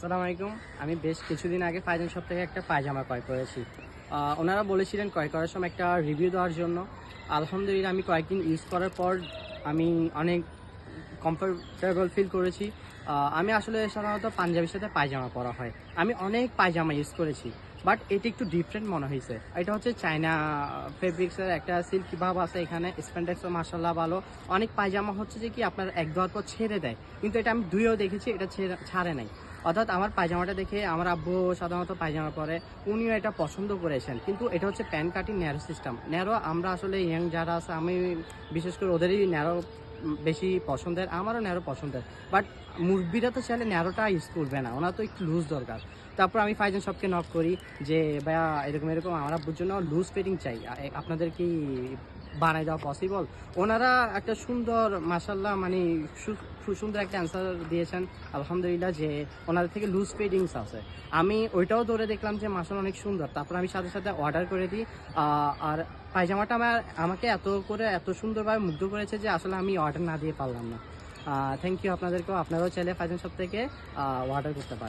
আসসালামু আলাইকুম। আমি বেশ কিছুদিন আগে ফাইজান শপ থেকে একটা পায়জামা ক্রয় করেছি। ওনারা বলেছিলেন ক্রয় করার সময় একটা রিভিউ দেওয়ার জন্য। আলহামদুলিল্লাহ আমি কয়েকদিন ইউজ করার পর আমি অনেক কমফোর্টেবল ফিল করেছি। আমি আসলে সাধারণত পাঞ্জাবির সাথে পায়জামা পরা হয়। আমি অনেক পায়জামা ইউজ করেছি, বাট এটা একটু ডিফারেন্ট মনে হয়েছে। এটা হচ্ছে চায়না ফেব্রিক্সের একটা সিল্কি ভাব আছে এখানে, স্প্যান্ডেক্সও মাশাআল্লাহ ভালো। অনেক পায়জামা হচ্ছে যে কি আপনার এক ধোয়ার পর ছেড়ে দেয়, কিন্তু এটা আমি ধুয়েও দেখেছি, এটা ছাড়ে নাই। অর্থাৎ আমার পায়জামাটা দেখে আমার আব্বু সাধারণত পায়জামা পরে, উনিও এটা পছন্দ করেছেন। কিন্তু এটা হচ্ছে pant cutting narrow system. Narrow আমরা আসলে ইয়াং যারা আছে, আমি বিশেষ করে ওদেরই ন্যারো বেশি পছন্দের, আমারও ন্যারো পছন্দের। বাট মুরব্বিরা তো চাইলে ন্যারোটা ইউজ করবে না, ওনার তো একটু লুজ দরকার। তারপর আমি ফাইজান শপকে নক করি যে ভাইয়া এরকম এরকম আমার আব্বুর জন্য লুজ ফিটিং চাই, আপনাদের কি বানাই দেওয়া পসিবল? ওনারা একটা সুন্দর মাশাল্লাহ মানে সুন্দর একটা অ্যান্সার দিয়েছেন আলহামদুলিল্লাহ, যে ওনাদের থেকে লুজ ফিটিংস আছে। আমি ওইটাও ধরে দেখলাম যে মাশাল্লাহ অনেক সুন্দর। তারপর আমি সাথে সাথে অর্ডার করে দিই। আর পায়জামাটা আমাকে এত সুন্দরভাবে মুগ্ধ করেছে যে আসলে আমি অর্ডার না দিয়ে পারলাম না। থ্যাংক ইউ আপনাদেরকেও। আপনারাও চাইলে ফাইজান শপ থেকে অর্ডার করতে পারেন।